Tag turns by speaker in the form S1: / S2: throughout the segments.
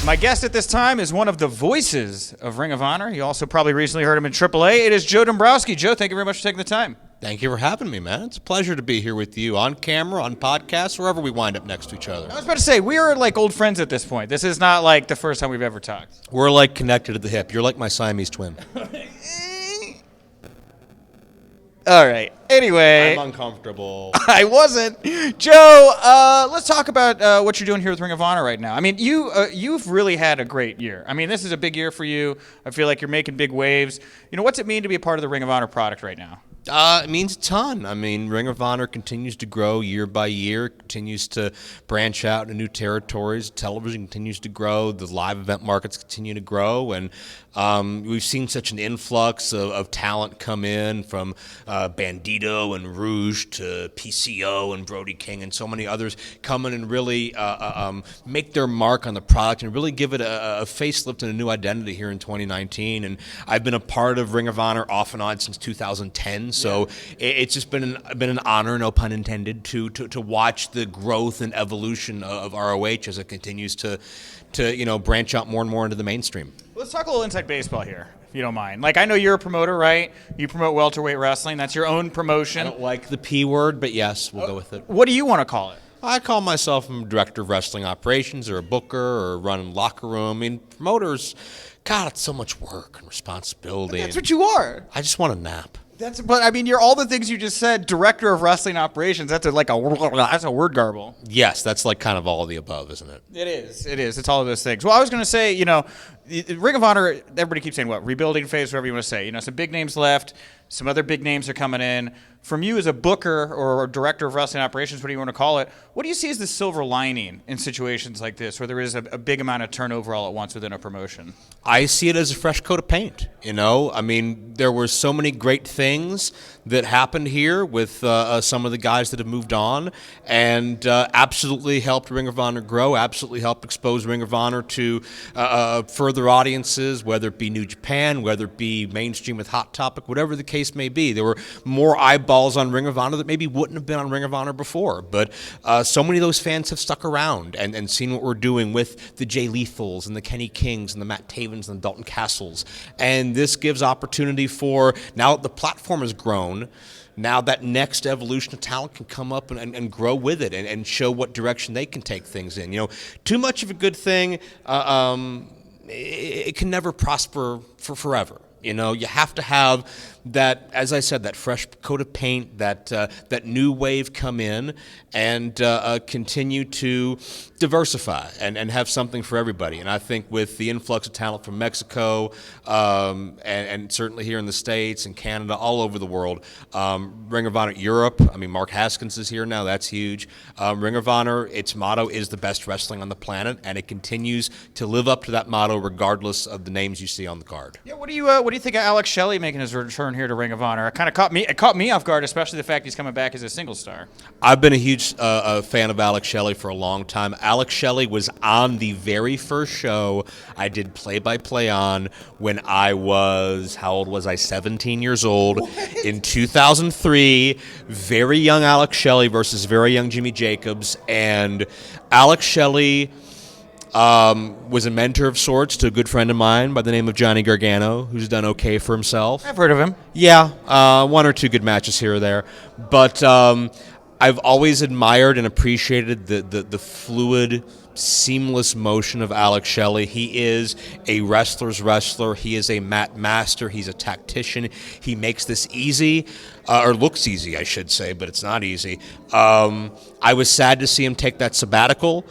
S1: My guest at this time is one of the voices of Ring of Honor. You also probably recently heard him in AAA. It is Joe Dombrowski. Joe, thank you very much for taking the time.
S2: Thank you for having me, man. It's a pleasure to be here with you on camera, on podcasts, wherever we wind up next to each other.
S1: I was about to say, we are like old friends at this point. This is not like the first time we've ever talked.
S2: We're like connected at the hip. You're like my Siamese twin.
S1: All right. Anyway.
S2: I'm uncomfortable.
S1: I wasn't. Joe, let's talk about what you're doing here with Ring of Honor right now. I mean, you've really had a great year. I mean, this is a big year for you. I feel like you're making big waves. You know, what's it mean to be a part of the Ring of Honor product right now?
S2: It means a ton. I mean, Ring of Honor continues to grow year by year, continues to branch out into new territories. Television continues to grow. The live event markets continue to grow. And we've seen such an influx of talent come in from Bandito and Rouge to PCO and Brody King and so many others come in and really make their mark on the product and really give it a facelift and a new identity here in 2019. And I've been a part of Ring of Honor off and on since 2010. So it's just been an honor, no pun intended, to watch the growth and evolution of ROH as it continues to branch out more and more into the mainstream.
S1: Let's talk a little inside baseball here, if you don't mind. Like, I know you're a promoter, right? You promote welterweight wrestling. That's your own promotion.
S2: I don't like the P word, but yes, we'll go with it.
S1: What do you want to call it?
S2: I call myself a director of wrestling operations or a booker or running locker room. I mean, promoters, God, it's so much work and responsibility.
S1: But that's what you are.
S2: I just want a nap.
S1: But I mean, you're all the things you just said. Director of wrestling operations. That's a word garble.
S2: Yes, that's like kind of all of the above, isn't it?
S1: It is. It's all of those things. Well, I was going to say, Ring of Honor. Everybody keeps saying what rebuilding phase, whatever you want to say. Some big names left. Some other big names are coming in. From you as a booker or a director of wrestling operations, what do you want to call it? What do you see as the silver lining in situations like this, where there is a big amount of turnover all at once within a promotion?
S2: I see it as a fresh coat of paint. I mean, there were so many great things that happened here with some of the guys that have moved on, and absolutely helped Ring of Honor grow. Absolutely helped expose Ring of Honor to further audiences, whether it be New Japan, whether it be mainstream with Hot Topic, whatever the case may be. There were more eyeballs on Ring of Honor that maybe wouldn't have been on Ring of Honor before, but so many of those fans have stuck around and seen what we're doing with the Jay Lethals and the Kenny Kings and the Matt Tavens and the Dalton Castles, and this gives opportunity for, now that the platform has grown, now that next evolution of talent can come up and grow with it and show what direction they can take things in. Too much of a good thing, it can never prosper for forever. You have to have that, as I said, that fresh coat of paint, that new wave come in and continue to diversify and have something for everybody. And I think with the influx of talent from Mexico and certainly here in the States and Canada, all over the world, Ring of Honor Europe, I mean, Mark Haskins is here now. That's huge. Ring of Honor, its motto is the best wrestling on the planet, and it continues to live up to that motto regardless of the names you see on the card.
S1: Yeah, what do you think of Alex Shelley making his return here to Ring of Honor? It caught me off guard, especially the fact he's coming back as a single star.
S2: I've been a huge fan of Alex Shelley for a long time. Alex Shelley was on the very first show I did play-by-play on when I was, how old was I? 17 years old. What? In 2003, very young Alex Shelley versus very young Jimmy Jacobs, and Alex Shelley was a mentor of sorts to a good friend of mine by the name of Johnny Gargano, who's done okay for himself.
S1: I've heard of him.
S2: Yeah, one or two good matches here or there. But I've always admired and appreciated the fluid, seamless motion of Alex Shelley. He is a wrestler's wrestler. He is a mat master. He's a tactician. He makes this easy, or looks easy, I should say, but it's not easy. I was sad to see him take that sabbatical.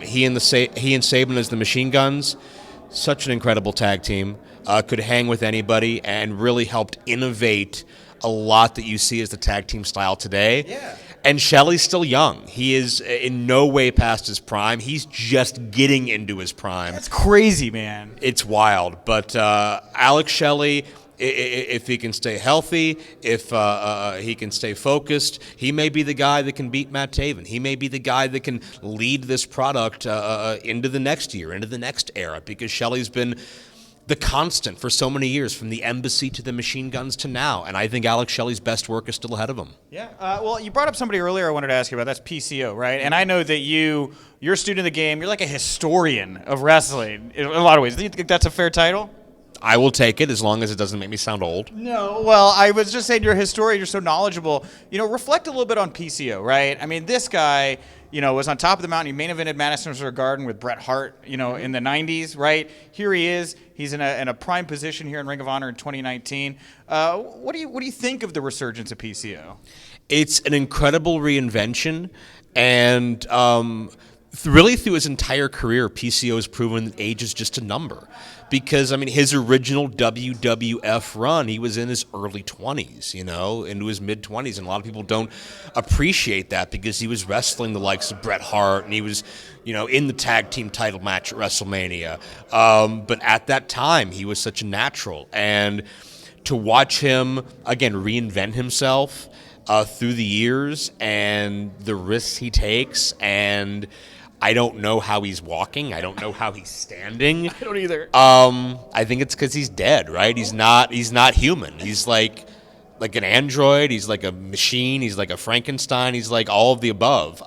S2: He and Saban as the Machine Guns, such an incredible tag team. Could hang with anybody and really helped innovate a lot that you see as the tag team style today.
S1: Yeah.
S2: And Shelley's still young. He is in no way past his prime. He's just getting into his prime.
S1: That's crazy, man.
S2: It's wild. But Alex Shelley, if he can stay healthy, if he can stay focused, he may be the guy that can beat Matt Taven. He may be the guy that can lead this product into the next year, into the next era, because Shelley's been the constant for so many years, from the embassy to the machine guns to now. And I think Alex Shelley's best work is still ahead of him.
S1: Yeah. Well, you brought up somebody earlier I wanted to ask you about. That's PCO, right? And I know that you're a student of the game. You're like a historian of wrestling in a lot of ways. Do you think that's a fair title?
S2: I will take it as long as it doesn't make me sound old.
S1: No, well, I was just saying you're a historian. You're so knowledgeable. Reflect a little bit on PCO, right? I mean, this guy, was on top of the mountain. He main evented Madison Square Garden with Bret Hart, in the 90s, right? Here he is. He's in a prime position here in Ring of Honor in 2019. What do you think of the resurgence of PCO?
S2: It's an incredible reinvention, and really through his entire career, PCO has proven that age is just a number. Because, his original WWF run, he was in his early 20s, into his mid-20s. And a lot of people don't appreciate that because he was wrestling the likes of Bret Hart, and he was, in the tag team title match at WrestleMania. But at that time, he was such a natural. And to watch him, again, reinvent himself through the years and the risks he takes, and I don't know how he's walking. I don't know how he's standing.
S1: I don't either.
S2: I think it's because he's dead, right? He's not human. He's like an android. He's like a machine. He's like a Frankenstein. He's like all of the above.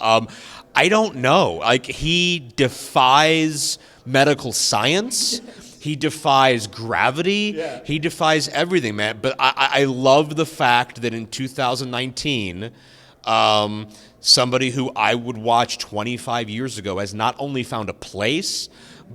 S2: I don't know. Like, he defies medical science. He defies gravity.
S1: Yeah.
S2: He defies everything, man. But I love the fact that in 2019, somebody who I would watch 25 years ago has not only found a place,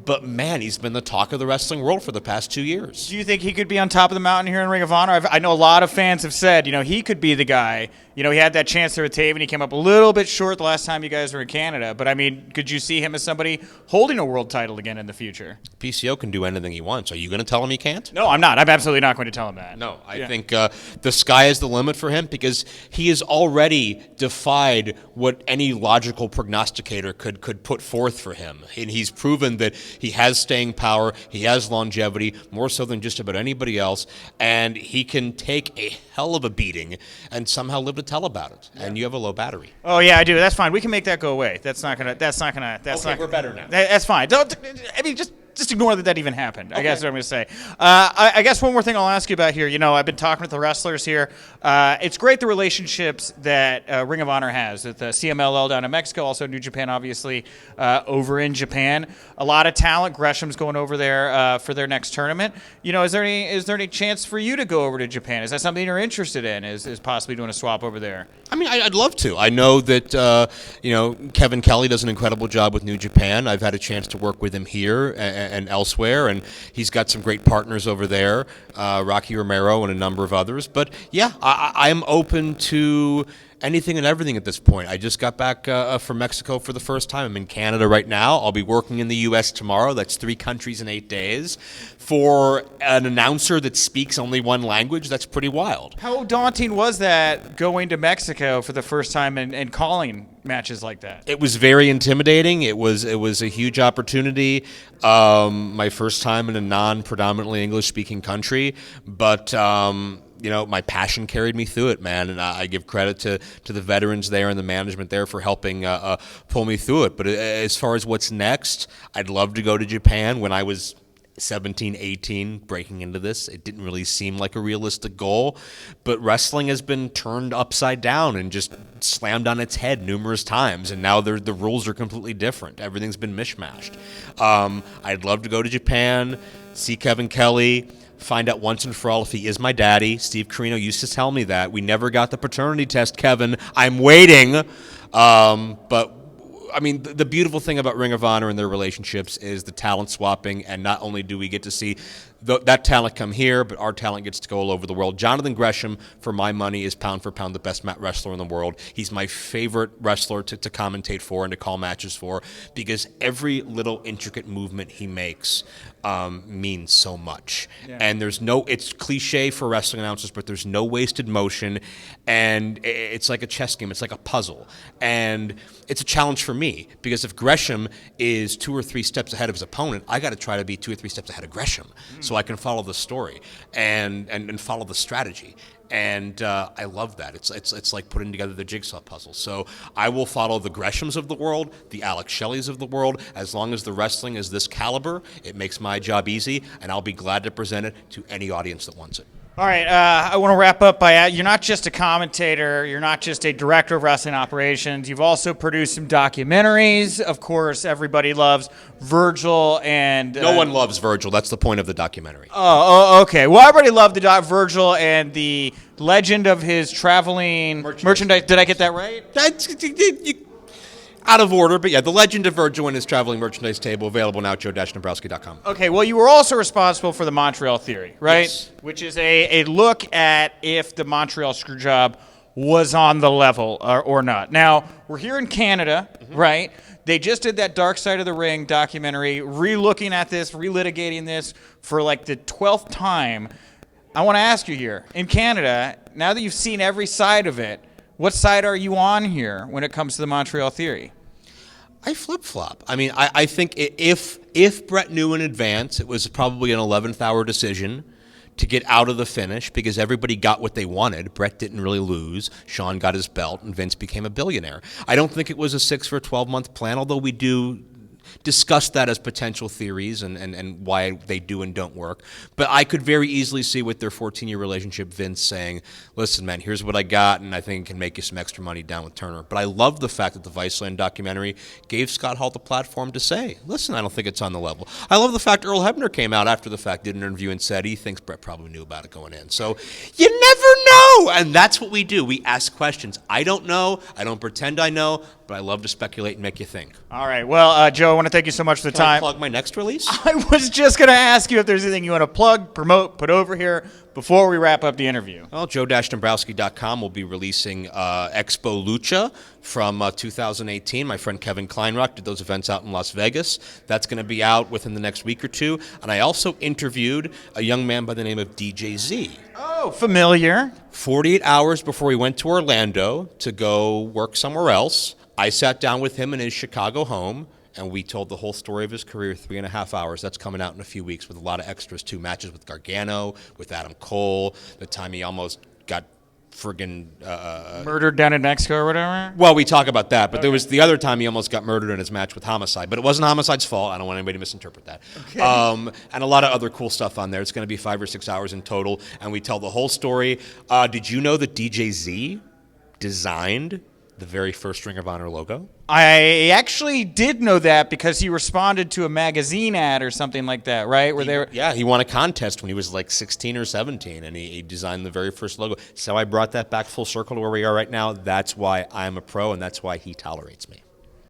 S2: but man, he's been the talk of the wrestling world for the past 2 years.
S1: Do you think he could be on top of the mountain here in Ring of Honor? I know a lot of fans have said, he could be the guy. He had that chance there with Taven. He came up a little bit short the last time you guys were in Canada. But, could you see him as somebody holding a world title again in the future?
S2: PCO can do anything he wants. Are you going to tell him he can't?
S1: No, I'm not. I'm absolutely not going to tell him that.
S2: No, I think the sky is the limit for him because he has already defied what any logical prognosticator could put forth for him. And he's proven that he has staying power, he has longevity, more so than just about anybody else, and he can take a hell of a beating and somehow live to tell about it. Yeah. And you have a low battery.
S1: Oh yeah, I do. That's fine. We can make that go away. That's not gonna.
S2: Okay, we're better now.
S1: That's fine. Just ignore that even happened. Okay. I guess is what I'm going to say. I guess one more thing I'll ask you about here. I've been talking with the wrestlers here. It's great the relationships that Ring of Honor has with CMLL down in Mexico, also New Japan, obviously, over in Japan. A lot of talent. Gresham's going over there for their next tournament. Is there any chance for you to go over to Japan? Is that something you're interested in? Is possibly doing a swap over there?
S2: I'd love to. I know that Kevin Kelly does an incredible job with New Japan. I've had a chance to work with him here and elsewhere, and he's got some great partners over there, Rocky Romero and a number of others. But yeah, I am open to anything and everything at this point. I just got back from Mexico for the first time. I'm in Canada right now. I'll be working in the U.S. tomorrow. That's 3 countries in 8 days. For an announcer that speaks only one language, that's pretty wild.
S1: How daunting was that going to Mexico for the first time and calling matches like that?
S2: It was very intimidating. It was a huge opportunity. My first time in a non-predominantly English-speaking country, but my passion carried me through it, man, and I give credit to the veterans there and the management there for helping pull me through it. But as far as what's next, I'd love to go to Japan. When I was 17, 18, breaking into this, it didn't really seem like a realistic goal, but wrestling has been turned upside down and just slammed on its head numerous times, and now the rules are completely different. Everything's been mishmashed. I'd love to go to Japan, see Kevin Kelly, find out once and for all if he is my daddy. Steve Carino used to tell me that. We never got the paternity test, Kevin. I'm waiting. But the beautiful thing about Ring of Honor and their relationships is the talent swapping, and not only do we get to see that talent come here, but our talent gets to go all over the world. Jonathan Gresham, for my money, is pound for pound the best mat wrestler in the world. He's my favorite wrestler to commentate for and to call matches for, because every little intricate movement he makes means so much. Yeah. And it's cliche for wrestling announcers, but there's no wasted motion, and it's like a chess game. It's like a puzzle. And it's a challenge for me, because if Gresham is 2 or 3 steps ahead of his opponent, I got to try to be 2 or 3 steps ahead of Gresham. So I can follow the story and follow the strategy. And I love that. It's like putting together the jigsaw puzzle. So I will follow the Greshams of the world, the Alex Shelleys of the world. As long as the wrestling is this caliber, it makes my job easy, and I'll be glad to present it to any audience that wants it.
S1: All right, I want to wrap up by you're not just a commentator, you're not just a director of wrestling operations, you've also produced some documentaries. Of course, everybody loves Virgil and...
S2: No one loves Virgil. That's the point of the documentary.
S1: Oh, okay. Well, everybody loved the Virgil and the legend of his traveling merchandise. Did I get that right?
S2: Out of order, but yeah, The Legend of Virgil and His Traveling Merchandise Table, available now at joe-dombrowski.com.
S1: Okay, well, you were also responsible for the Montreal Theory, right?
S2: Yes.
S1: Which is a look at if the Montreal Screwjob was on the level or not. Now, we're here in Canada, right? They just did that Dark Side of the Ring documentary, re-looking at this, relitigating this for like the 12th time. I want to ask you here, in Canada, now that you've seen every side of it, what side are you on here when it comes to the Montreal Theory?
S2: I flip-flop. I mean, I think if Brett knew in advance, it was probably an 11th hour decision to get out of the finish because everybody got what they wanted. Brett didn't really lose. Sean got his belt, and Vince became a billionaire. I don't think it was a 6 for 12-month plan, although we do discuss that as potential theories and why they do and don't work. But I could very easily see with their 14-year relationship, Vince saying, listen, man, here's what I got, and I think it can make you some extra money down with Turner. But I love the fact that the Viceland documentary gave Scott Hall the platform to say, listen, I don't think it's on the level. I love the fact Earl Hebner came out after the fact, did an interview, and said he thinks Brett probably knew about it going in. So you never know, and that's what we do. We ask questions. I don't know. I don't pretend I know, but I love to speculate and make you think.
S1: All right. Well, Joe, I want to thank you so much for the
S2: Can I
S1: time.
S2: plug my next release?
S1: I was just going to ask you if there's anything you want to plug, promote, put over here before we wrap up the interview.
S2: Well, joe-dombrowski.com will be releasing Expo Lucha from 2018. My friend Kevin Kleinrock did those events out in Las Vegas. That's going to be out within the next week or two. And I also interviewed a young man by the name of DJ Z.
S1: Oh, familiar.
S2: 48 hours before he went to Orlando to go work somewhere else, I sat down with him in his Chicago home, and we told the whole story of his career, 3.5 hours. That's coming out in a few weeks with a lot of extras, too. Matches with Gargano, with Adam Cole, the time he almost got friggin'
S1: murdered down in Mexico or whatever?
S2: Well, we talk about that, but there was the other time he almost got murdered in his match with Homicide. But it wasn't Homicide's fault. I don't want anybody to misinterpret that. Okay. And a lot of other cool stuff on there. It's going to be 5 or 6 hours in total, and we tell the whole story. Did you know that DJ Z designed the very first Ring of Honor logo?
S1: I actually did know that because he responded to a magazine ad or something like that, right?
S2: He won a contest when he was like 16 or 17, and he designed the very first logo. So I brought that back full circle to where we are right now. That's why I'm a pro, and that's why he tolerates me.